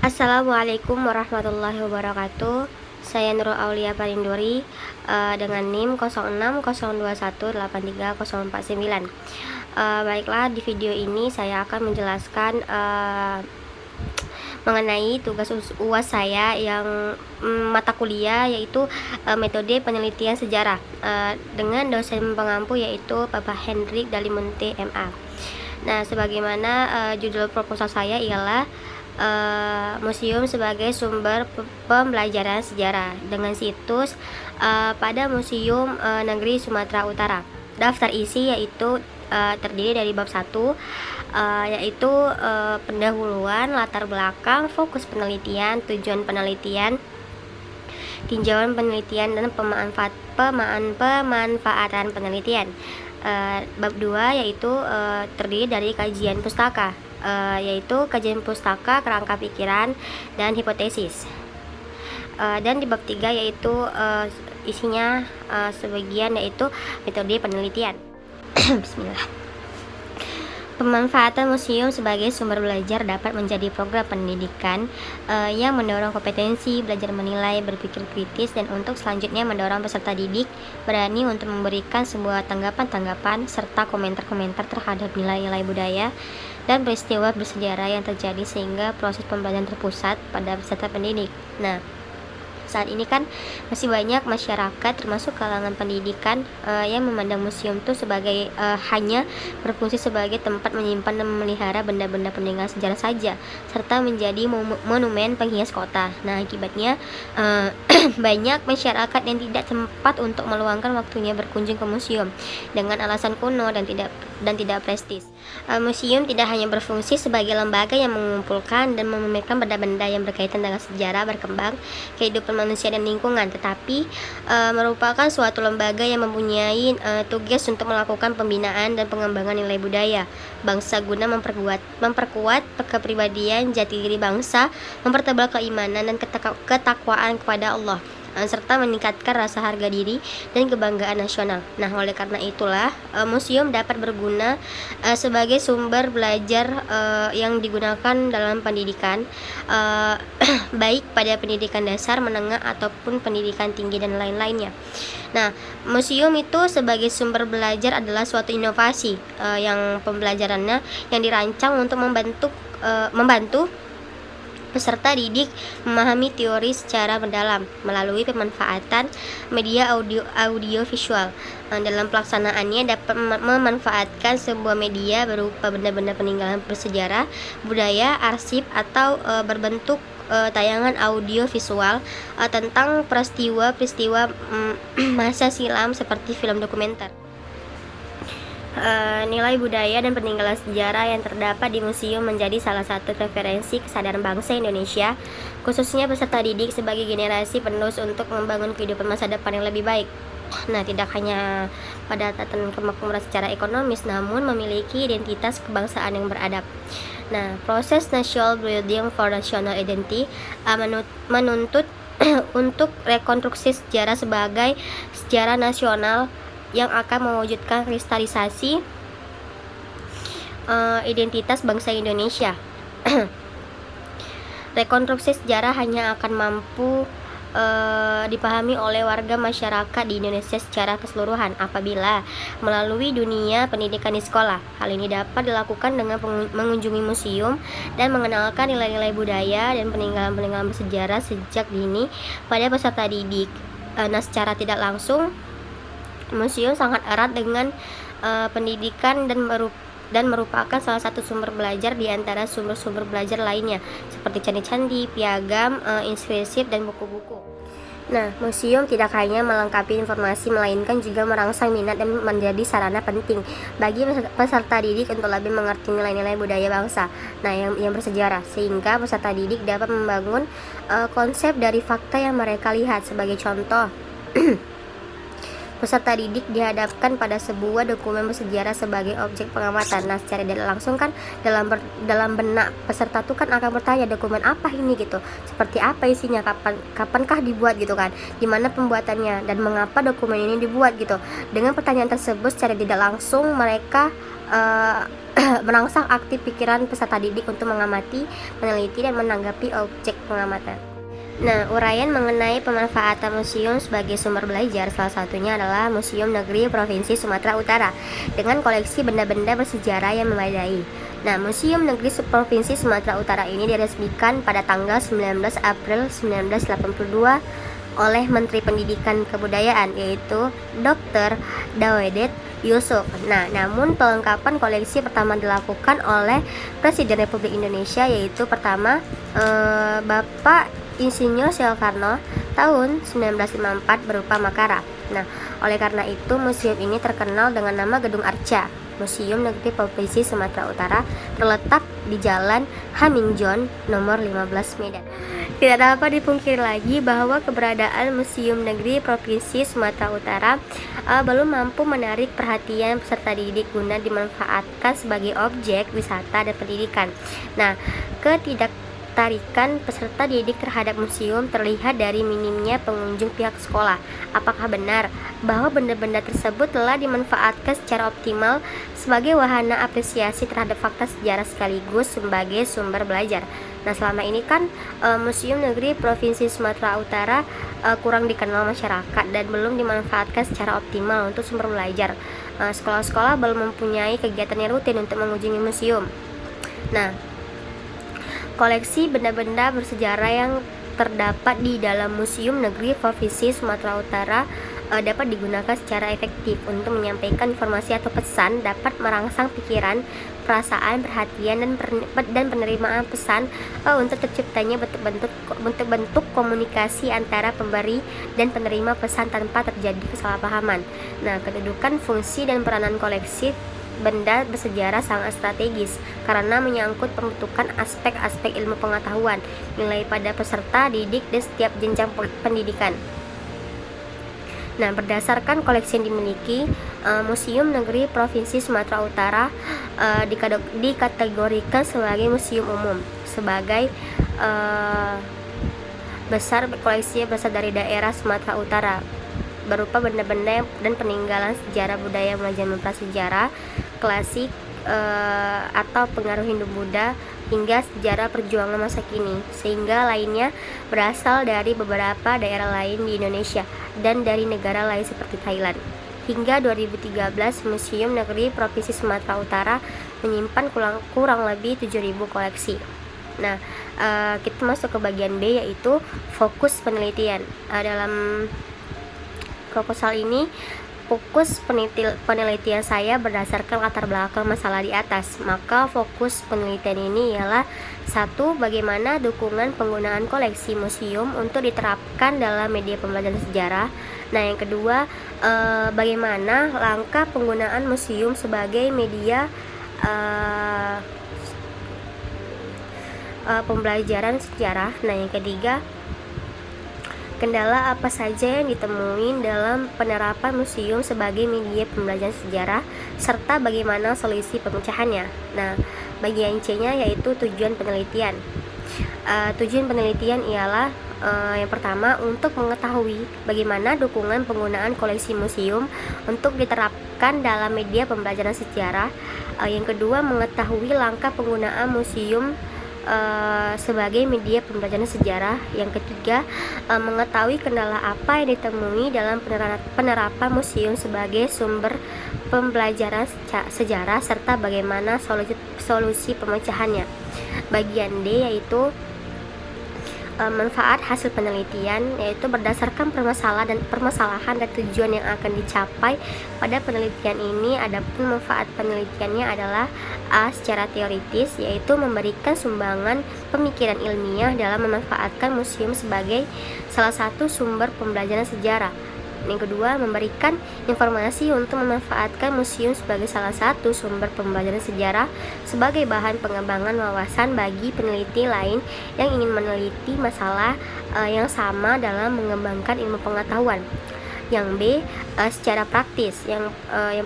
Assalamualaikum warahmatullahi wabarakatuh. Saya Nurul Aulia Parinduri dengan NIM 0602183049. Baiklah, di video ini saya akan menjelaskan mengenai tugas UAS saya yang mata kuliah, yaitu metode penelitian sejarah dengan dosen pengampu, yaitu Bapak Hendrik Dalimunte MA. Nah, sebagaimana judul proposal saya ialah museum sebagai sumber pembelajaran sejarah dengan situs pada Museum Negeri Sumatera Utara. Daftar isi yaitu terdiri dari bab 1, yaitu pendahuluan, latar belakang, fokus penelitian, tujuan penelitian, tinjauan penelitian, dan pemanfaatan penelitian. Bab 2 yaitu terdiri dari kajian pustaka, yaitu kajian pustaka, kerangka pikiran, dan hipotesis. Dan di bab 3 yaitu isinya sebagian yaitu metode penelitian. Bismillah. Pemanfaatan museum sebagai sumber belajar dapat menjadi program pendidikan yang mendorong kompetensi, belajar menilai, berpikir kritis, dan untuk selanjutnya mendorong peserta didik berani untuk memberikan sebuah tanggapan-tanggapan serta komentar-komentar terhadap nilai-nilai budaya dan peristiwa bersejarah yang terjadi, sehingga proses pembelajaran terpusat pada peserta pendidik. Nah, saat ini kan masih banyak masyarakat termasuk kalangan pendidikan yang memandang museum itu sebagai hanya berfungsi sebagai tempat menyimpan dan memelihara benda-benda peninggalan sejarah saja, serta menjadi monumen penghias kota. Nah, akibatnya banyak masyarakat yang tidak sempat untuk meluangkan waktunya berkunjung ke museum dengan alasan kuno dan tidak prestis. Museum tidak hanya berfungsi sebagai lembaga yang mengumpulkan dan memamerkan benda-benda yang berkaitan dengan sejarah berkembang kehidupan manusia dan lingkungan, tetapi merupakan suatu lembaga yang mempunyai tugas untuk melakukan pembinaan dan pengembangan nilai budaya bangsa guna memperkuat kepribadian jati diri bangsa, mempertebal keimanan dan ketakwaan kepada Allah, serta meningkatkan rasa harga diri dan kebanggaan nasional. Nah, oleh karena itulah museum dapat berguna sebagai sumber belajar yang digunakan dalam pendidikan, baik pada pendidikan dasar, menengah, ataupun pendidikan tinggi dan lain-lainnya. Nah, museum itu sebagai sumber belajar adalah suatu inovasi yang pembelajarannya yang dirancang untuk membantu peserta didik memahami teori secara mendalam melalui pemanfaatan media audio visual. Dalam pelaksanaannya dapat memanfaatkan sebuah media berupa benda-benda peninggalan bersejarah, budaya, arsip, atau berbentuk tayangan audio visual tentang peristiwa-peristiwa masa silam seperti film dokumenter. Nilai budaya dan peninggalan sejarah yang terdapat di museum menjadi salah satu referensi kesadaran bangsa Indonesia, khususnya peserta didik sebagai generasi penerus untuk membangun kehidupan masa depan yang lebih baik. Nah, tidak hanya pada tatanan kemakmuran secara ekonomis, namun memiliki identitas kebangsaan yang beradab. Nah, proses national building for national identity menuntut untuk rekonstruksi sejarah sebagai sejarah nasional yang akan mewujudkan kristalisasi identitas bangsa Indonesia. Rekonstruksi sejarah hanya akan mampu dipahami oleh warga masyarakat di Indonesia secara keseluruhan apabila melalui dunia pendidikan di sekolah. Hal ini dapat dilakukan dengan mengunjungi museum dan mengenalkan nilai-nilai budaya dan peninggalan-peninggalan bersejarah sejak dini pada peserta didik. Nah, secara tidak langsung museum sangat erat dengan pendidikan dan merupakan salah satu sumber belajar di antara sumber-sumber belajar lainnya seperti candi-candi, piagam, inskripsi, dan buku-buku. Nah, museum tidak hanya melengkapi informasi, melainkan juga merangsang minat dan menjadi sarana penting bagi peserta didik untuk lebih mengerti nilai-nilai budaya bangsa, yang bersejarah, sehingga peserta didik dapat membangun konsep dari fakta yang mereka lihat. Sebagai contoh, peserta didik dihadapkan pada sebuah dokumen bersejarah sebagai objek pengamatan. Nah, secara tidak langsung kan dalam benak peserta tuh kan akan bertanya, dokumen apa ini gitu, seperti apa isinya, kapankah dibuat gitu kan, gimana pembuatannya, dan mengapa dokumen ini dibuat gitu. Dengan pertanyaan tersebut secara tidak langsung mereka merangsang aktif pikiran peserta didik untuk mengamati, meneliti, dan menanggapi objek pengamatan. Nah, uraian mengenai pemanfaatan museum sebagai sumber belajar salah satunya adalah Museum Negeri Provinsi Sumatera Utara dengan koleksi benda-benda bersejarah yang memadai. Nah, Museum Negeri Provinsi Sumatera Utara ini diresmikan pada tanggal 19 April 1982 oleh Menteri Pendidikan Kebudayaan, yaitu Dr. Dawedet Yusuf. Nah, namun pelengkapan koleksi pertama dilakukan oleh Presiden Republik Indonesia, yaitu pertama Bapak Insinyur Soekarno tahun 1954 berupa makara. Nah, oleh karena itu museum ini terkenal dengan nama Gedung Arca. Museum Negeri Provinsi Sumatera Utara terletak di Jalan Hamingjon nomor 15 Medan. Tidak dapat dipungkiri lagi bahwa keberadaan Museum Negeri Provinsi Sumatera Utara belum mampu menarik perhatian peserta didik guna dimanfaatkan sebagai objek wisata dan pendidikan. Nah, tarikan peserta didik terhadap museum terlihat dari minimnya pengunjung pihak sekolah. Apakah benar bahwa benda-benda tersebut telah dimanfaatkan secara optimal sebagai wahana apresiasi terhadap fakta sejarah sekaligus sebagai sumber belajar? Nah, selama ini kan Museum Negeri Provinsi Sumatera Utara kurang dikenal masyarakat dan belum dimanfaatkan secara optimal untuk sumber belajar. Sekolah-sekolah belum mempunyai kegiatan yang rutin untuk mengunjungi museum. Nah, koleksi benda-benda bersejarah yang terdapat di dalam Museum Negeri Provinsi Sumatera Utara dapat digunakan secara efektif untuk menyampaikan informasi atau pesan, dapat merangsang pikiran, perasaan, perhatian, dan penerimaan pesan untuk terciptanya bentuk komunikasi antara pemberi dan penerima pesan tanpa terjadi kesalahpahaman. Nah, kedudukan, fungsi, dan peranan koleksi benda bersejarah sangat strategis karena menyangkut pembentukan aspek-aspek ilmu pengetahuan, nilai pada peserta didik dan setiap jenjang pendidikan. Nah, berdasarkan koleksi yang dimiliki, Museum Negeri Provinsi Sumatera Utara dikategorikan sebagai museum umum, sebagai koleksinya besar dari daerah Sumatera Utara, berupa benda-benda dan peninggalan sejarah budaya manajemen prasejarah, klasik atau pengaruh Hindu-Buddha hingga sejarah perjuangan masa kini, sehingga lainnya berasal dari beberapa daerah lain di Indonesia dan dari negara lain seperti Thailand. Hingga 2013, Museum Negeri Provinsi Sumatera Utara menyimpan kurang lebih 7.000 koleksi. Nah, kita masuk ke bagian B, yaitu fokus penelitian. Dalam proposal ini, fokus penelitian saya berdasarkan latar belakang masalah di atas. Maka fokus penelitian ini ialah 1. Bagaimana dukungan penggunaan koleksi museum untuk diterapkan dalam media pembelajaran sejarah. Nah, yang kedua, bagaimana langkah penggunaan museum sebagai media pembelajaran sejarah. Nah, yang ketiga, kendala apa saja yang ditemui dalam penerapan museum sebagai media pembelajaran sejarah, serta bagaimana solusi pemecahannya. Nah, bagian C-nya yaitu tujuan penelitian. Tujuan penelitian ialah yang pertama, untuk mengetahui bagaimana dukungan penggunaan koleksi museum untuk diterapkan dalam media pembelajaran sejarah. Yang kedua, mengetahui langkah penggunaan museum sebagai media pembelajaran sejarah. Yang ketiga, mengetahui kendala apa yang ditemui dalam penerapan museum sebagai sumber pembelajaran sejarah serta bagaimana solusi pemecahannya. Bagian D yaitu manfaat hasil penelitian, yaitu berdasarkan permasalahan dan tujuan yang akan dicapai pada penelitian ini. Adapun manfaat penelitiannya adalah A. Secara teoritis, yaitu memberikan sumbangan pemikiran ilmiah dalam memanfaatkan museum sebagai salah satu sumber pembelajaran sejarah. Yang kedua, memberikan informasi untuk memanfaatkan museum sebagai salah satu sumber pembelajaran sejarah sebagai bahan pengembangan wawasan bagi peneliti lain yang ingin meneliti masalah yang sama dalam mengembangkan ilmu pengetahuan. Yang B, secara praktis. Yang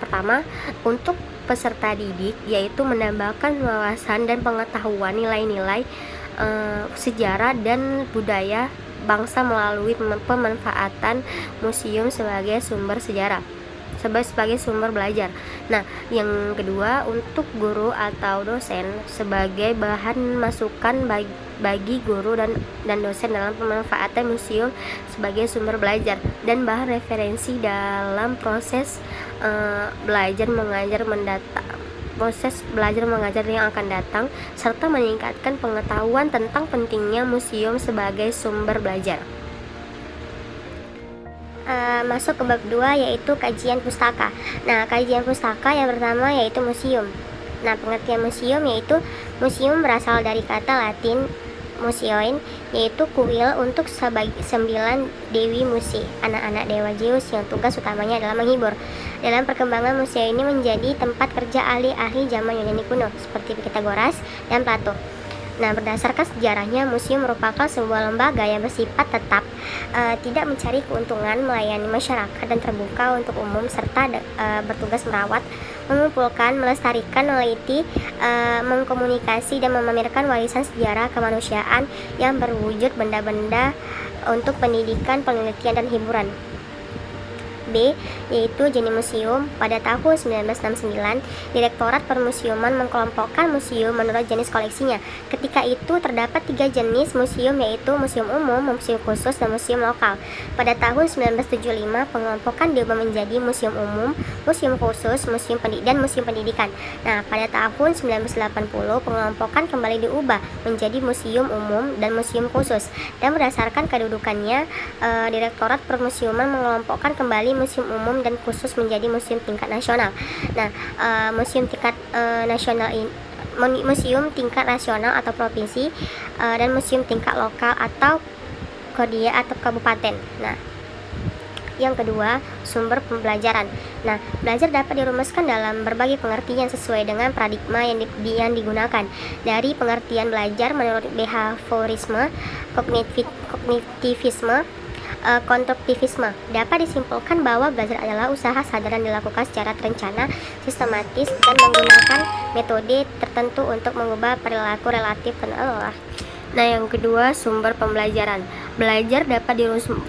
pertama, untuk peserta didik, yaitu menambahkan wawasan dan pengetahuan nilai-nilai sejarah dan budaya bangsa melalui pemanfaatan museum sebagai sumber sejarah. sebagai sumber belajar. Nah, yang kedua, untuk guru atau dosen sebagai bahan masukan bagi guru dan dosen dalam pemanfaatan museum sebagai sumber belajar dan bahan referensi dalam proses belajar mengajar yang akan datang, serta meningkatkan pengetahuan tentang pentingnya museum sebagai sumber belajar. Masuk ke bab 2, yaitu kajian pustaka. Nah, kajian pustaka yang pertama yaitu museum. Nah, pengertian museum yaitu museum berasal dari kata Latin museoin, yaitu kuil untuk 9 dewi musi, anak-anak dewa Zeus yang tugas utamanya adalah menghibur. Dalam perkembangan museum ini menjadi tempat kerja ahli-ahli zaman Yunani kuno seperti Pythagoras dan Plato. Nah, berdasarkan sejarahnya, museum merupakan sebuah lembaga yang bersifat tetap, tidak mencari keuntungan, melayani masyarakat dan terbuka untuk umum, serta bertugas merawat, mengumpulkan, melestarikan, meneliti, mengkomunikasi dan memamerkan warisan sejarah kemanusiaan yang berwujud benda-benda untuk pendidikan, penelitian dan hiburan. B, yaitu jenis museum. Pada tahun 1969, Direktorat Permusiuman mengkelompokkan museum menurut jenis koleksinya. Ketika itu terdapat 3 jenis museum, yaitu museum umum, museum khusus, dan museum lokal. Pada tahun 1975, pengelompokan diubah menjadi museum umum, museum khusus, museum pendidikan. Nah, pada tahun 1980, pengelompokan kembali diubah menjadi museum umum dan museum khusus. Dan berdasarkan kedudukannya, Direktorat Permusiuman mengelompokkan kembali museum umum dan khusus menjadi museum tingkat nasional. Nah, museum tingkat nasional atau provinsi, dan museum tingkat lokal atau kodia atau kabupaten. Nah, yang kedua, sumber pembelajaran. Nah, belajar dapat dirumuskan dalam berbagai pengertian sesuai dengan paradigma yang digunakan. Dari pengertian belajar menurut behaviorisme, kognitivisme, konstruktivisme, dapat disimpulkan bahwa belajar adalah usaha sadar dan dilakukan secara terencana, sistematis, dan menggunakan metode tertentu untuk mengubah perilaku relatif Allah. Nah, yang kedua, sumber pembelajaran. Belajar dapat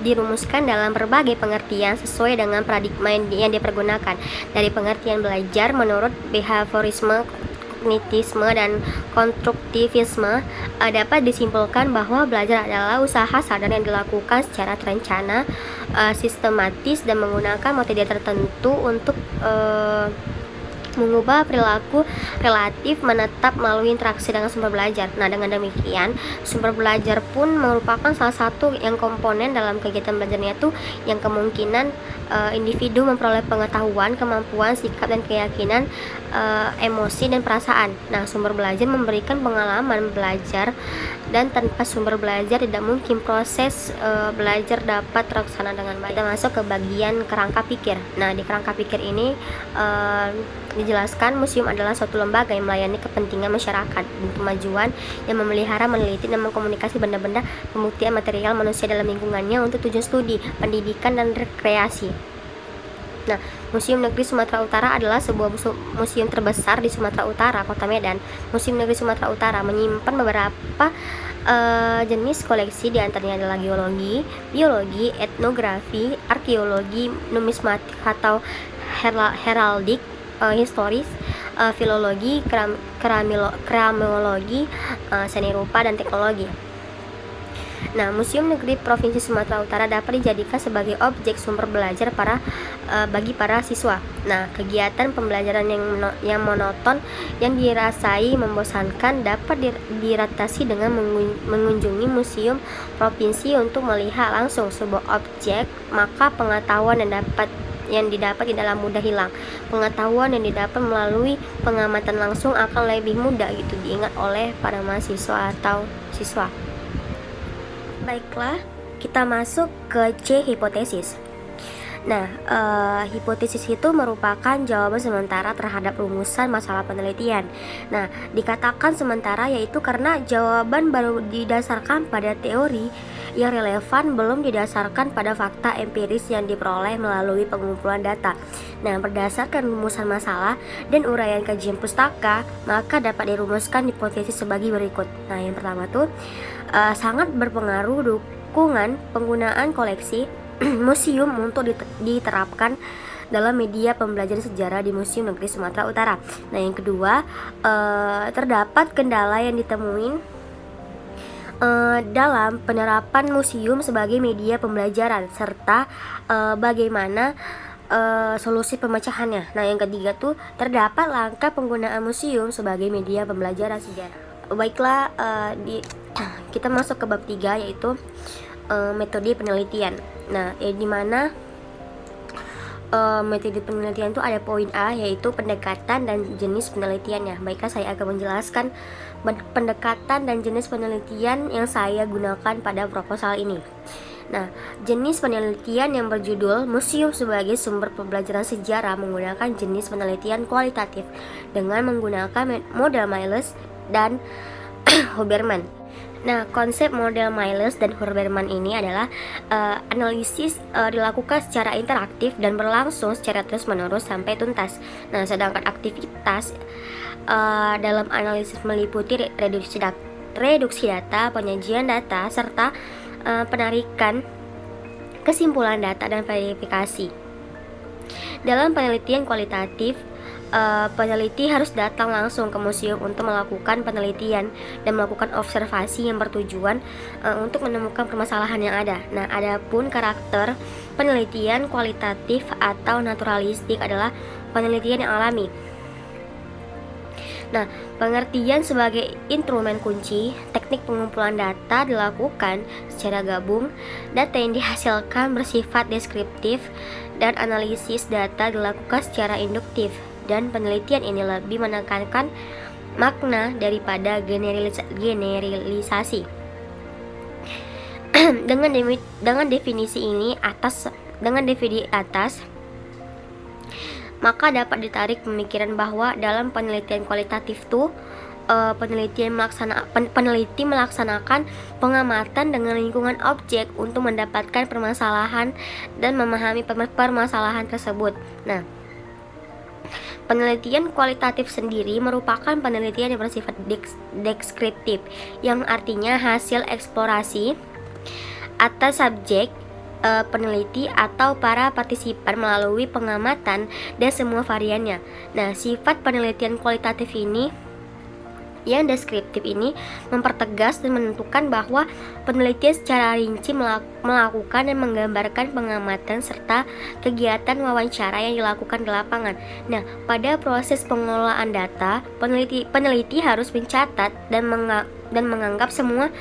dirumuskan dalam berbagai pengertian sesuai dengan paradigma yang dipergunakan. Dari pengertian belajar menurut behaviorisme, kognitisme, dan konstruktivisme, dapat disimpulkan bahwa belajar adalah usaha sadar yang dilakukan secara terencana, sistematis, dan menggunakan metode tertentu untuk mengubah perilaku relatif menetap melalui interaksi dengan sumber belajar. Nah, dengan demikian, sumber belajar pun merupakan salah satu yang komponen dalam kegiatan belajarnya itu yang kemungkinan individu memperoleh pengetahuan, kemampuan, sikap, dan keyakinan, emosi, dan perasaan. Nah, sumber belajar memberikan pengalaman belajar, dan tanpa sumber belajar tidak mungkin proses belajar dapat terlaksana dengan baik. Kita masuk ke bagian kerangka pikir. Nah, di kerangka pikir ini dijelaskan museum adalah suatu lembaga yang melayani kepentingan masyarakat dan kemajuan, yang memelihara, meneliti, dan mengkomunikasi benda-benda pembuktian material manusia dalam lingkungannya untuk tujuan studi, pendidikan, dan rekreasi. Nah, Museum Negeri Sumatera Utara adalah sebuah museum terbesar di Sumatera Utara, Kota Medan. Museum Negeri Sumatera Utara menyimpan beberapa jenis koleksi, diantaranya adalah geologi, biologi, etnografi, arkeologi, numismatik atau heraldik, historis, filologi, keramologi, seni rupa, dan teknologi. Nah, Museum Negeri Provinsi Sumatera Utara dapat dijadikan sebagai objek sumber belajar bagi para siswa. Nah, kegiatan pembelajaran yang monoton yang dirasai membosankan dapat diratasi dengan mengunjungi museum provinsi untuk melihat langsung sebuah objek, maka pengetahuan yang didapat tidak mudah hilang. Pengetahuan yang didapat melalui pengamatan langsung akan lebih mudah diingat oleh para mahasiswa atau siswa. Baiklah, kita masuk ke C, hipotesis. Nah, hipotesis itu merupakan jawaban sementara terhadap rumusan masalah penelitian. Nah, dikatakan sementara yaitu karena jawaban baru didasarkan pada teori yang relevan, belum didasarkan pada fakta empiris yang diperoleh melalui pengumpulan data. Nah, berdasarkan rumusan masalah dan uraian kajian pustaka, maka dapat dirumuskan hipotesis sebagai berikut. Nah, yang pertama tuh sangat berpengaruh dukungan penggunaan koleksi museum untuk diterapkan dalam media pembelajaran sejarah di Museum Negeri Sumatera Utara. Nah, yang kedua, terdapat kendala yang ditemuin dalam penerapan museum sebagai media pembelajaran serta bagaimana solusi pemecahannya. Nah, yang ketiga tuh terdapat langkah penggunaan museum sebagai media pembelajaran sejarah. Baiklah, kita masuk ke bab 3, yaitu metode penelitian. Nah, di mana metode penelitian itu ada poin A, yaitu pendekatan dan jenis penelitiannya. Baiklah, saya akan menjelaskan pendekatan dan jenis penelitian yang saya gunakan pada proposal ini. Nah, jenis penelitian yang berjudul Museum sebagai Sumber Pembelajaran Sejarah menggunakan jenis penelitian kualitatif dengan menggunakan model Miles dan Huberman. Nah, konsep model Miles dan Huberman ini adalah analisis dilakukan secara interaktif dan berlangsung secara terus-menerus sampai tuntas. Nah, sedangkan aktivitas dalam analisis meliputi reduksi data, penyajian data, serta penarikan kesimpulan data dan verifikasi. Dalam penelitian kualitatif, peneliti harus datang langsung ke museum untuk melakukan penelitian dan melakukan observasi yang bertujuan untuk menemukan permasalahan yang ada. Nah, adapun karakter penelitian kualitatif atau naturalistik adalah penelitian yang alami. Nah, pengertian sebagai instrumen kunci, teknik pengumpulan data dilakukan secara gabung, data yang dihasilkan bersifat deskriptif, dan analisis data dilakukan secara induktif, dan penelitian ini lebih menekankan makna daripada generalisasi. Dengan definisi atas, maka dapat ditarik pemikiran bahwa dalam penelitian kualitatif peneliti melaksanakan pengamatan dengan lingkungan objek untuk mendapatkan permasalahan dan memahami permasalahan tersebut. Nah, penelitian kualitatif sendiri merupakan penelitian yang bersifat deskriptif, yang artinya hasil eksplorasi atas subjek peneliti atau para partisipan melalui pengamatan dan semua variannya. Nah, sifat penelitian kualitatif ini yang deskriptif ini mempertegas dan menentukan bahwa penelitian secara rinci melakukan dan menggambarkan pengamatan serta kegiatan wawancara yang dilakukan di lapangan. Nah, pada proses pengelolaan data, peneliti harus mencatat dan menganggap semua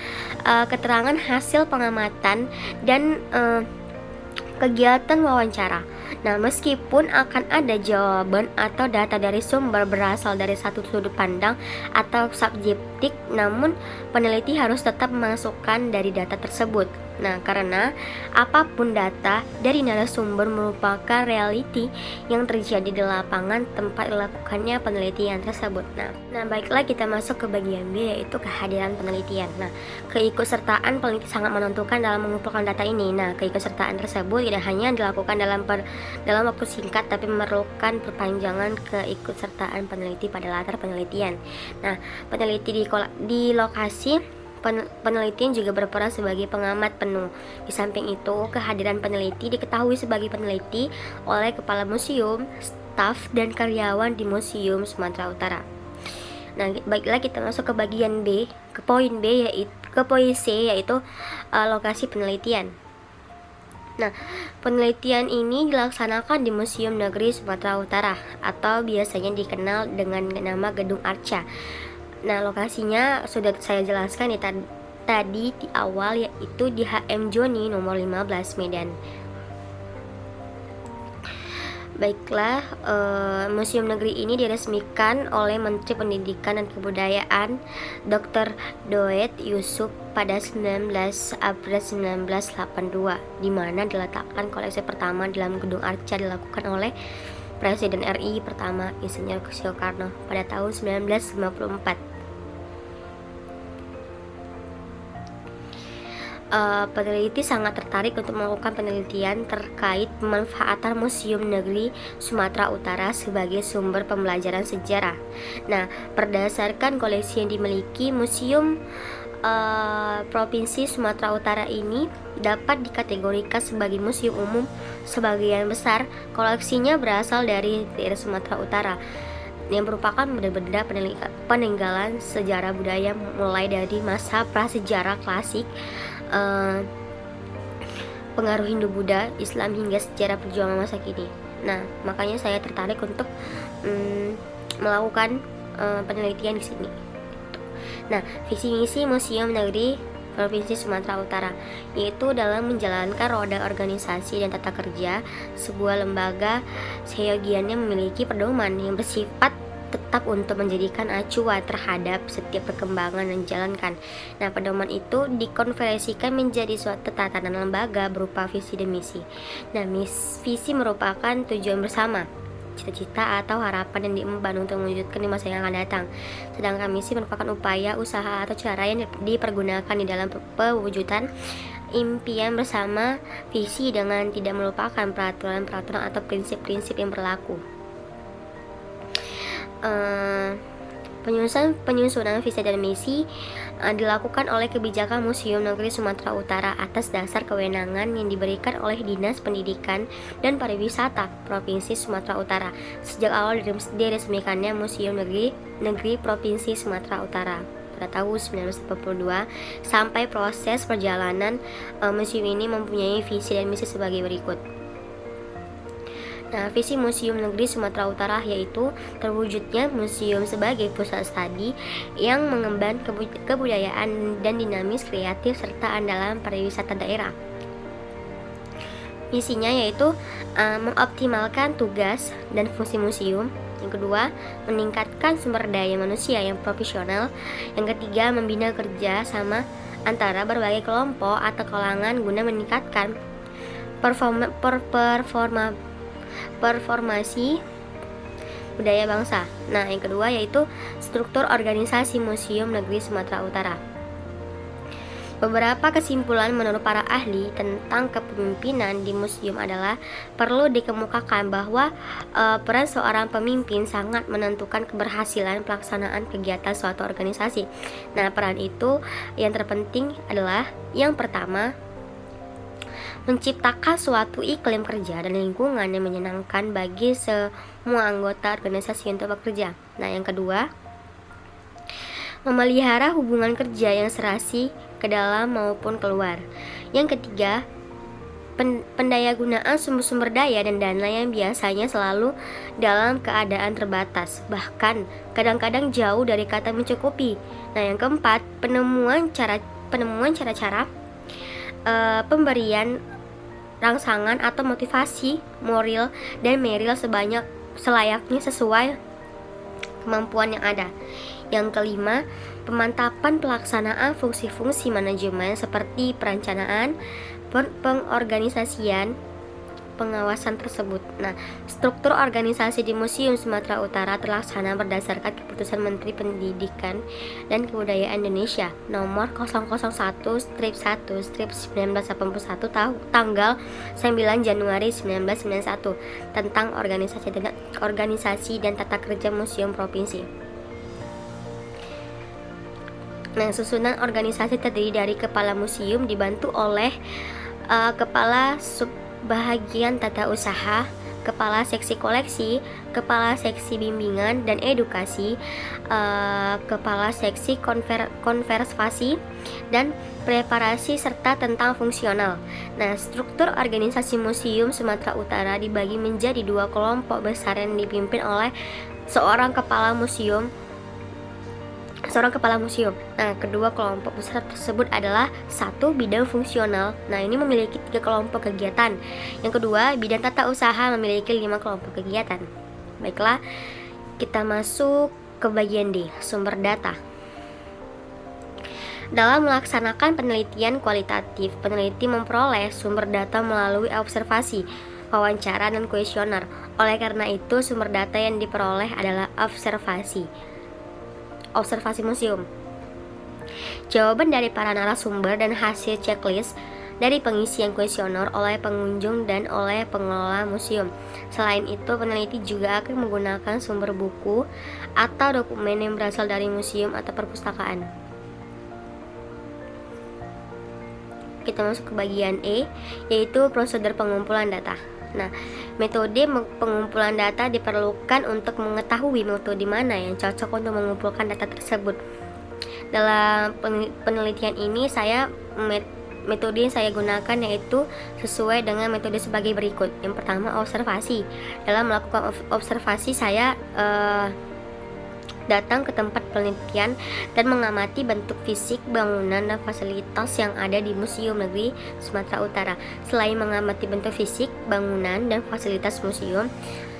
keterangan hasil pengamatan dan kegiatan wawancara. Nah, meskipun akan ada jawaban atau data dari sumber berasal dari satu sudut pandang atau subjektif, namun peneliti harus tetap memasukkan dari data tersebut. Nah, karena apapun data dari narasumber merupakan realiti yang terjadi di lapangan tempat dilakukannya penelitian tersebut. Nah, baiklah, kita masuk ke bagian B, yaitu kehadiran penelitian. Nah, keikutsertaan peneliti sangat menentukan dalam mengumpulkan data ini. Nah, keikutsertaan tersebut tidak hanya dilakukan dalam waktu singkat, tapi memerlukan perpanjangan keikutsertaan peneliti pada latar penelitian. Nah, peneliti di lokasi penelitian juga berperan sebagai pengamat penuh. Di samping itu, kehadiran peneliti diketahui sebagai peneliti oleh kepala museum, staf, dan karyawan di Museum Sumatera Utara. Nah, baiklah, kita masuk ke bagian B, ke poin C, yaitu lokasi penelitian. Nah, penelitian ini dilaksanakan di Museum Negeri Sumatera Utara atau biasanya dikenal dengan nama Gedung Arca. Nah, lokasinya sudah saya jelaskan tadi di awal, yaitu di HM Joni nomor 15 Medan. Baiklah, Museum Negeri ini diresmikan oleh Menteri Pendidikan dan Kebudayaan Dr. Doet Yusuf pada 19 April 1982, di mana diletakkan koleksi pertama dalam Gedung Arca dilakukan oleh Presiden RI pertama Insinyur Soekarno pada tahun 1954. Peneliti sangat tertarik untuk melakukan penelitian terkait pemanfaatan Museum Negeri Sumatera Utara sebagai sumber pembelajaran sejarah. Nah, berdasarkan koleksi yang dimiliki, museum Provinsi Sumatera Utara ini dapat dikategorikan sebagai museum umum. Sebagian besar koleksinya berasal dari daerah Sumatera Utara, yang merupakan benda-benda peninggalan sejarah budaya mulai dari masa prasejarah klasik, pengaruh Hindu-Buddha, Islam hingga sejarah perjuangan masa kini. Nah, makanya saya tertarik untuk melakukan penelitian di sini. Nah, visi misi Museum Negeri Provinsi Sumatera Utara yaitu dalam menjalankan roda organisasi dan tata kerja sebuah lembaga. Seyogiannya memiliki pedoman yang bersifat tetap untuk menjadikan acuan terhadap setiap perkembangan yang dijalankan. Nah, pedoman itu dikonversikan menjadi suatu tatanan lembaga berupa visi dan misi. Nah, visi merupakan tujuan bersama, cita-cita atau harapan yang diemban untuk mewujudkan di masa yang akan datang. Sedangkan misi merupakan upaya, usaha, atau cara yang dipergunakan di dalam pewujudan impian bersama visi dengan tidak melupakan peraturan-peraturan atau prinsip-prinsip yang berlaku. Penyusunan visi dan misi dilakukan oleh Kebijakan Museum Negeri Sumatera Utara atas dasar kewenangan yang diberikan oleh Dinas Pendidikan dan Pariwisata Provinsi Sumatera Utara sejak awal diresmikannya Museum Negeri Provinsi Sumatera Utara pada tahun 1982 sampai proses perjalanan museum ini mempunyai visi dan misi sebagai berikut. Nah, visi Museum Negeri Sumatera Utara yaitu terwujudnya museum sebagai pusat studi yang mengemban kebudayaan dan dinamis kreatif serta andalan pariwisata daerah. Misinya yaitu mengoptimalkan tugas dan fungsi museum. Yang kedua, meningkatkan sumber daya manusia yang profesional. Yang ketiga, membina kerja sama antara berbagai kelompok atau kalangan guna meningkatkan performasi budaya bangsa. Nah, yang kedua yaitu struktur organisasi Museum Negeri Sumatera Utara. Beberapa kesimpulan menurut para ahli tentang kepemimpinan di museum adalah perlu dikemukakan bahwa peran seorang pemimpin sangat menentukan keberhasilan pelaksanaan kegiatan suatu organisasi. Nah, peran itu yang terpenting adalah yang pertama, menciptakan suatu iklim kerja dan lingkungan yang menyenangkan bagi semua anggota organisasi untuk bekerja. Nah, yang kedua, memelihara hubungan kerja yang serasi ke dalam maupun keluar. Yang ketiga, pendayagunaan sumber-sumber daya dan dana yang biasanya selalu dalam keadaan terbatas, bahkan kadang-kadang jauh dari kata mencukupi. Nah, yang keempat, penemuan cara-cara pemberian rangsangan atau motivasi moral dan meril selayaknya sesuai kemampuan yang ada. Yang kelima, pemantapan pelaksanaan fungsi-fungsi manajemen seperti perencanaan, pengorganisasian, pengawasan tersebut. Nah, struktur organisasi di Museum Sumatera Utara terlaksana berdasarkan keputusan Menteri Pendidikan dan Kebudayaan Indonesia nomor 001/1/1981 tanggal 9 Januari 1991 tentang organisasi dan tata kerja museum provinsi. Nah, susunan organisasi terdiri dari kepala museum dibantu oleh kepala subbahagian tata usaha, kepala seksi koleksi, kepala seksi bimbingan dan edukasi, kepala seksi konservasi dan preparasi serta tentang fungsional. Nah, struktur organisasi Museum Sumatera Utara dibagi menjadi dua kelompok besar yang dipimpin oleh seorang kepala museum. Nah, kedua kelompok besar tersebut adalah satu, bidang fungsional. Nah, ini memiliki 3 kelompok kegiatan. Yang kedua, bidang tata usaha memiliki 5 kelompok kegiatan. Baiklah, kita masuk ke bagian D, sumber data. Dalam melaksanakan penelitian kualitatif, peneliti memperoleh sumber data melalui observasi, wawancara, dan kuesioner. Oleh karena itu, sumber data yang diperoleh adalah observasi museum. Jawaban dari para narasumber dan hasil checklist dari pengisian kuesioner oleh pengunjung dan oleh pengelola museum. Selain itu, peneliti juga akan menggunakan sumber buku atau dokumen yang berasal dari museum atau perpustakaan. kita masuk ke bagian E, yaitu prosedur pengumpulan data. Nah, metode pengumpulan data diperlukan untuk mengetahui metode mana yang cocok untuk mengumpulkan data tersebut. Dalam penelitian ini metode yang saya gunakan yaitu sesuai dengan metode sebagai berikut. Yang pertama, observasi. Dalam melakukan observasi, saya datang ke tempat penelitian dan mengamati bentuk fisik, bangunan, dan fasilitas yang ada di Museum Negeri Sumatera Utara. Selain mengamati bentuk fisik, bangunan, dan fasilitas museum,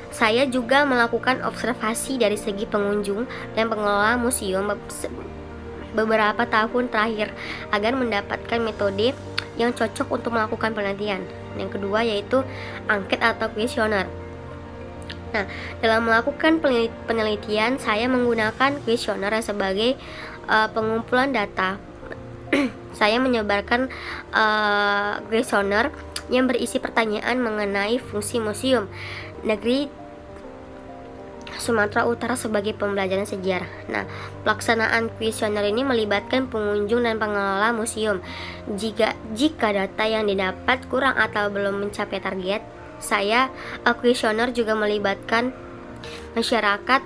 saya juga melakukan observasi dari segi pengunjung dan pengelola museum beberapa tahun terakhir agar mendapatkan metode yang cocok untuk melakukan penelitian. Yang kedua yaitu angket atau kuesioner. Nah, dalam melakukan penelitian, saya menggunakan kuesioner sebagai pengumpulan data. Saya menyebarkan kuesioner yang berisi pertanyaan mengenai fungsi Museum Negeri Sumatera Utara sebagai pembelajaran sejarah. Nah, pelaksanaan kuesioner ini melibatkan pengunjung dan pengelola museum. Jika data yang didapat kurang atau belum mencapai target, kuesioner juga melibatkan masyarakat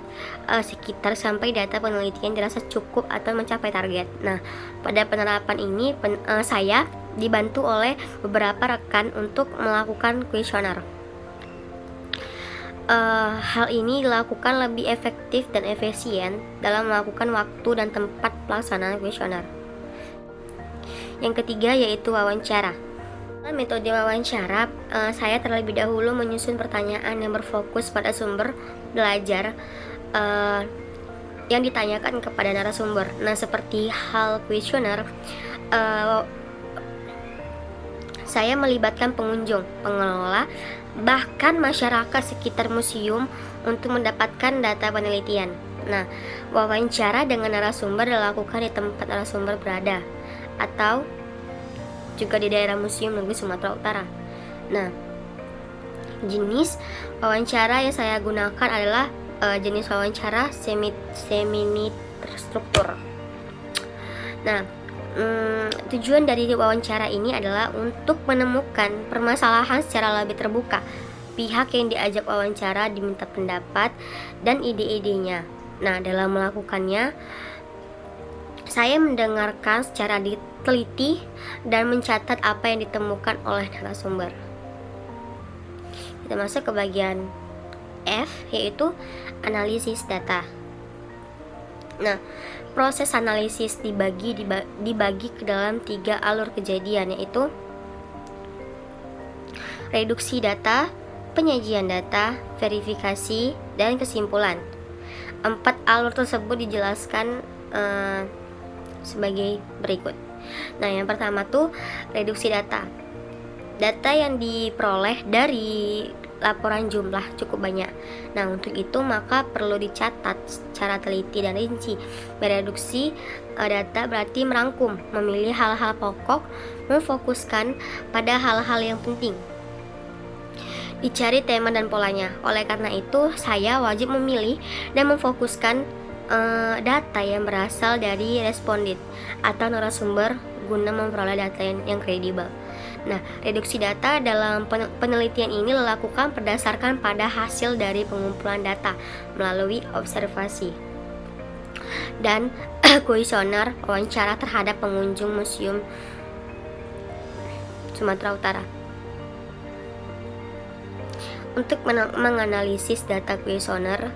sekitar sampai data penelitian dirasa cukup atau mencapai target. Nah, pada penerapan ini saya dibantu oleh beberapa rekan untuk melakukan kuesioner. Hal ini dilakukan lebih efektif dan efisien dalam melakukan waktu dan tempat pelaksanaan kuesioner. Yang ketiga yaitu wawancara. Metode wawancara, saya terlebih dahulu menyusun pertanyaan yang berfokus pada sumber belajar yang ditanyakan kepada narasumber. Nah, seperti hal kuesioner, saya melibatkan pengunjung, pengelola, bahkan masyarakat sekitar museum untuk mendapatkan data penelitian. Nah, wawancara dengan narasumber dilakukan di tempat narasumber berada atau juga di daerah Museum Negeri Sumatera Utara. Nah, jenis wawancara yang saya gunakan adalah jenis wawancara semi terstruktur. Nah, tujuan dari wawancara ini adalah untuk menemukan permasalahan secara lebih terbuka. Pihak yang diajak wawancara diminta pendapat dan ide-idenya. Nah, dalam melakukannya, saya mendengarkan secara teliti dan mencatat apa yang ditemukan oleh narasumber. Kita masuk ke bagian F, yaitu analisis data. Nah, proses analisis dibagi ke dalam 3 alur kejadian, yaitu reduksi data, penyajian data, verifikasi, dan kesimpulan. 4 alur tersebut dijelaskan sebagai berikut. Nah, yang pertama tuh reduksi data. Data yang diperoleh dari laporan jumlah cukup banyak. Nah, untuk itu maka perlu dicatat secara teliti dan rinci. Mereduksi data berarti merangkum, memilih hal-hal pokok, memfokuskan pada hal-hal yang penting. Dicari tema dan polanya. Oleh karena itu, saya wajib memilih dan memfokuskan data yang berasal dari responden atau narasumber guna memperoleh data yang kredibel. Nah, reduksi data dalam penelitian ini dilakukan berdasarkan pada hasil dari pengumpulan data melalui observasi dan kuesioner wawancara terhadap pengunjung Museum Sumatera Utara. Untuk menganalisis data kuesioner,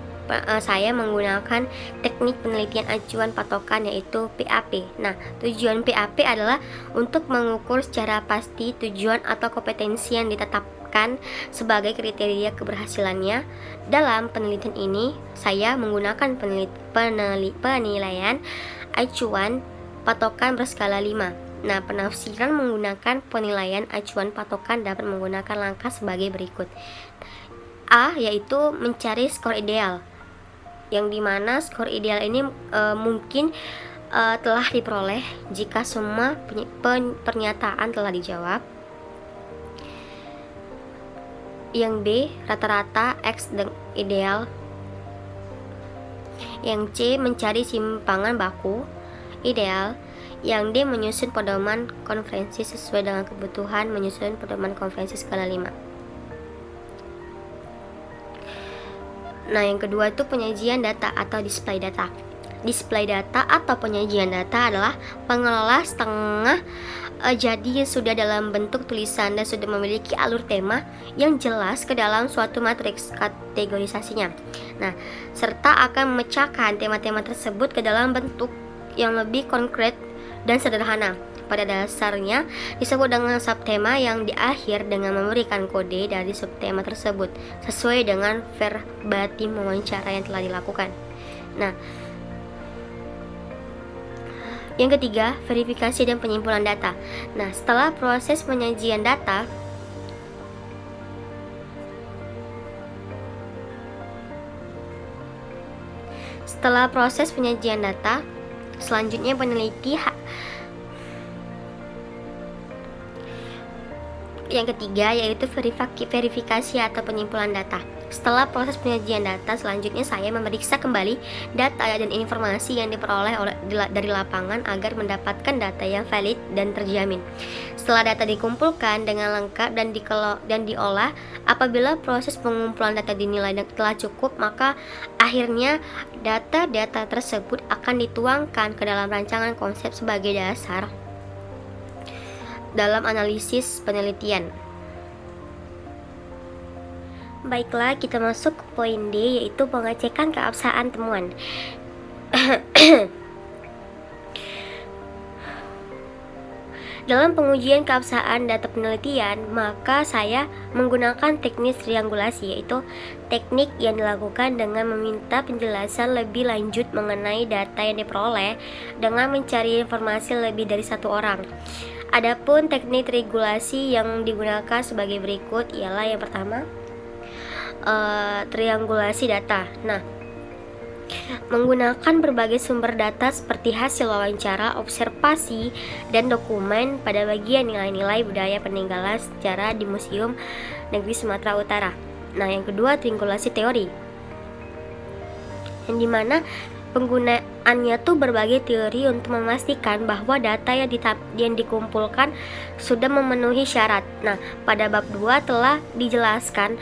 saya menggunakan teknik penelitian acuan patokan yaitu PAP. Nah, tujuan PAP adalah untuk mengukur secara pasti tujuan atau kompetensi yang ditetapkan sebagai kriteria keberhasilannya. Dalam penelitian ini, saya menggunakan penilaian acuan patokan berskala 5. Nah, penafsiran menggunakan penilaian acuan patokan dapat menggunakan langkah sebagai berikut. A, yaitu mencari skor ideal, yang dimana skor ideal ini mungkin telah diperoleh jika semua pernyataan telah dijawab. Yang B, rata-rata X ideal. Yang C, mencari simpangan baku ideal. Yang D. Menyusun pedoman konferensi sesuai dengan kebutuhan menyusun pedoman konferensi skala 5. Nah, yang kedua itu penyajian data atau display data. Display data atau penyajian data adalah pengelola setengah jadi yang sudah dalam bentuk tulisan dan sudah memiliki alur tema yang jelas ke dalam suatu matriks kategorisasinya. Nah, serta akan memecahkan tema-tema tersebut ke dalam bentuk yang lebih konkret dan sederhana. Pada dasarnya disebut dengan subtema yang diakhir dengan memberikan kode dari subtema tersebut sesuai dengan verbatim wawancara yang telah dilakukan. Nah, yang ketiga, verifikasi dan penyimpulan data. Nah, setelah proses penyajian data, selanjutnya peneliti yang ketiga yaitu verifikasi atau penyimpulan data. Setelah proses penyajian data, selanjutnya saya memeriksa kembali data dan informasi yang diperoleh dari lapangan agar mendapatkan data yang valid dan terjamin. Setelah data dikumpulkan dengan lengkap dan diolah, apabila proses pengumpulan data dinilai telah cukup, maka akhirnya data-data tersebut akan dituangkan ke dalam rancangan konsep sebagai dasar dalam analisis penelitian. Baiklah, kita masuk ke poin D, yaitu pengecekan keabsahan temuan. Dalam pengujian keabsahan data penelitian, maka saya menggunakan teknik triangulasi, yaitu teknik yang dilakukan dengan meminta penjelasan lebih lanjut mengenai data yang diperoleh dengan mencari informasi lebih dari satu orang. Adapun teknik triangulasi yang digunakan sebagai berikut ialah yang pertama, triangulasi data. Nah, menggunakan berbagai sumber data seperti hasil wawancara, observasi, dan dokumen pada bagian nilai-nilai budaya peninggalan sejarah di Museum Negeri Sumatera Utara. Nah, yang kedua, triangulasi teori, yang dimana penggunaannya tuh berbagai teori untuk memastikan bahwa data yang dikumpulkan sudah memenuhi syarat. Nah, pada bab 2 telah dijelaskan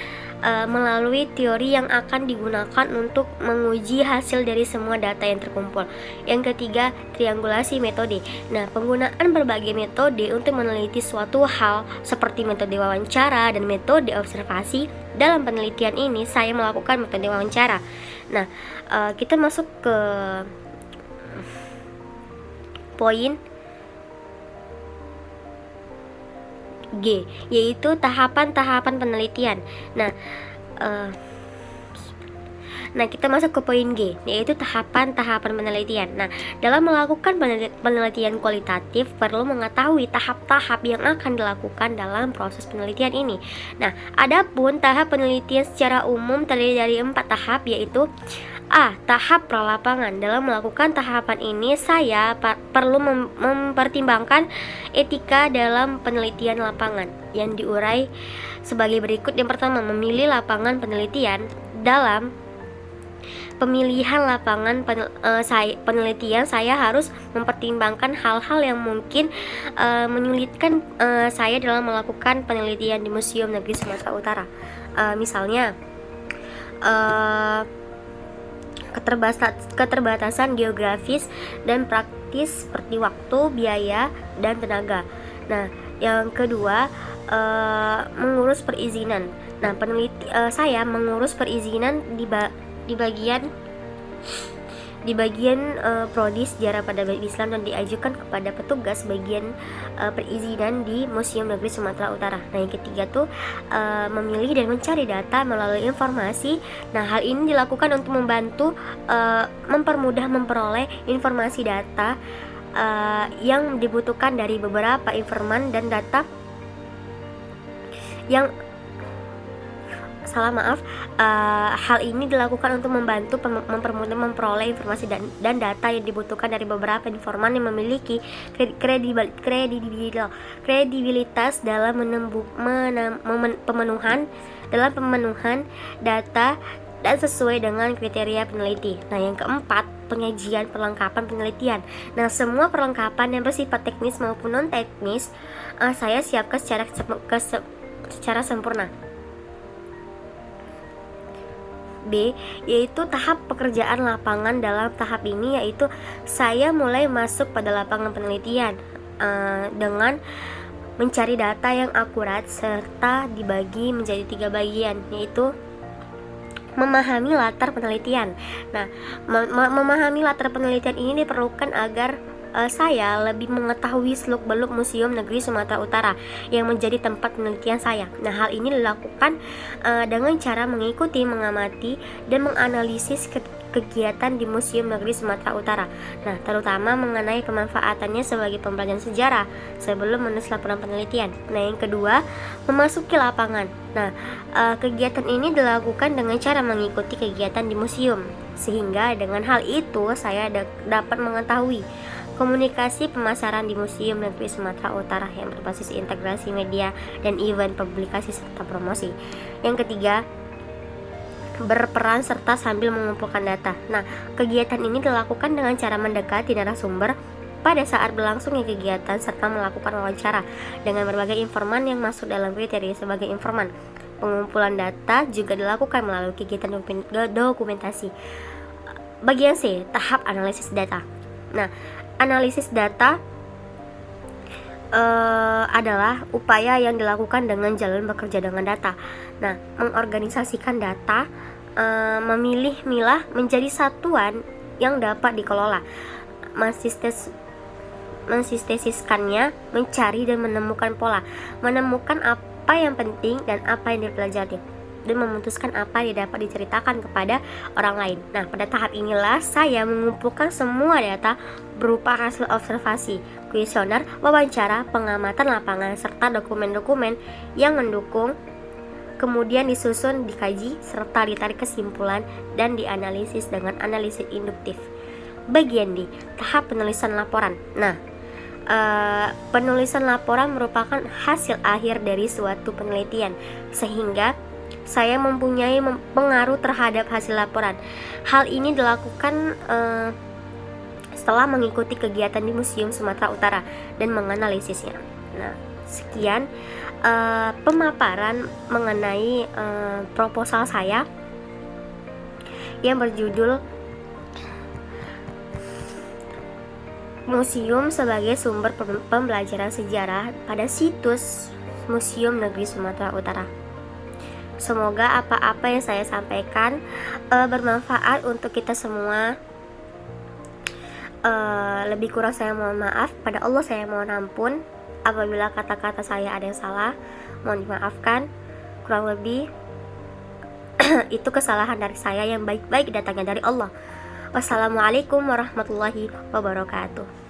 melalui teori yang akan digunakan untuk menguji hasil dari semua data yang terkumpul. Yang ketiga, triangulasi metode. Nah, penggunaan berbagai metode untuk meneliti suatu hal seperti metode wawancara dan metode observasi. Dalam penelitian ini saya melakukan metode wawancara. Nah, kita masuk ke poin G, yaitu tahapan-tahapan penelitian. Nah, kita masuk ke poin G, yaitu tahapan-tahapan penelitian. Nah, dalam melakukan penelitian kualitatif perlu mengetahui tahap-tahap yang akan dilakukan dalam proses penelitian ini. Nah, adapun tahap penelitian secara umum terdiri dari 4 tahap, yaitu A. Tahap pralapangan. Dalam melakukan tahapan ini saya perlu mempertimbangkan etika dalam penelitian lapangan yang diurai sebagai berikut. Yang pertama, memilih lapangan penelitian. Dalam pemilihan lapangan penelitian saya harus mempertimbangkan hal-hal yang mungkin menyulitkan saya dalam melakukan penelitian di Museum Negeri Sumatera Utara. Misalnya keterbatasan geografis dan praktis seperti waktu, biaya, dan tenaga. Nah, yang kedua, mengurus perizinan. Nah, saya mengurus perizinan di bagian prodi sejarah pada Islam dan diajukan kepada petugas bagian perizinan di Museum Negeri Sumatera Utara. Nah, yang ketiga tuh memilih dan mencari data melalui informasi. Nah, hal ini dilakukan untuk membantu mempermudah memperoleh informasi data yang dibutuhkan dari beberapa informan dan data yang hal ini dilakukan untuk membantu mempermudah memperoleh informasi dan data yang dibutuhkan dari beberapa informan yang memiliki kredibilitas dalam pemenuhan data dan sesuai dengan kriteria peneliti. Nah, yang keempat, penyajian perlengkapan penelitian. Nah, semua perlengkapan yang bersifat teknis maupun non teknis saya siapkan secara sempurna. B, yaitu tahap pekerjaan lapangan. Dalam tahap ini yaitu saya mulai masuk pada lapangan penelitian dengan mencari data yang akurat serta dibagi menjadi 3 bagian, yaitu memahami latar penelitian. Nah, memahami latar penelitian ini diperlukan agar saya lebih mengetahui seluk-beluk Museum Negeri Sumatera Utara yang menjadi tempat penelitian saya. Nah, hal ini dilakukan dengan cara mengikuti, mengamati, dan menganalisis kegiatan di Museum Negeri Sumatera Utara. Nah, terutama mengenai pemanfaatannya sebagai pembelajaran sejarah sebelum menulis laporan penelitian. Nah, yang kedua, memasuki lapangan. Nah, kegiatan ini dilakukan dengan cara mengikuti kegiatan di museum, sehingga dengan hal itu saya dapat mengetahui komunikasi pemasaran di Museum Negeri Sumatera Utara yang berbasis integrasi media dan event, publikasi, serta promosi. Yang ketiga, berperan serta sambil mengumpulkan data. Nah, kegiatan ini dilakukan dengan cara mendekati narasumber pada saat berlangsungnya kegiatan serta melakukan wawancara dengan berbagai informan yang masuk dalam kriteria sebagai informan. Pengumpulan data juga dilakukan melalui kegiatan dokumentasi. Bagian C, tahap analisis data. Nah, analisis data adalah upaya yang dilakukan dengan jalan bekerja dengan data. Nah, mengorganisasikan data, memilih-milah menjadi satuan yang dapat dikelola, mensistesiskannya, mencari dan menemukan pola, menemukan apa yang penting dan apa yang dipelajari, dan memutuskan apa yang dapat diceritakan kepada orang lain. Nah, pada tahap inilah saya mengumpulkan semua data berupa hasil observasi, kuesioner, wawancara, pengamatan lapangan, serta dokumen-dokumen yang mendukung, kemudian disusun, dikaji, serta ditarik kesimpulan dan dianalisis dengan analisis induktif. Bagian D, tahap penulisan laporan. Nah, penulisan laporan merupakan hasil akhir dari suatu penelitian, sehingga saya mempunyai pengaruh terhadap hasil laporan. Hal ini dilakukan setelah mengikuti kegiatan di Museum Sumatera Utara dan menganalisisnya. Nah, sekian pemaparan mengenai proposal saya yang berjudul Museum sebagai sumber pembelajaran sejarah pada situs Museum Negeri Sumatera Utara. Semoga apa-apa yang saya sampaikan bermanfaat untuk kita semua. Lebih kurang saya mohon maaf. Pada Allah saya mohon ampun apabila kata-kata saya ada yang salah, mohon dimaafkan. Kurang lebih itu kesalahan dari saya yang baik-baik datangnya dari Allah. Wassalamualaikum warahmatullahi wabarakatuh.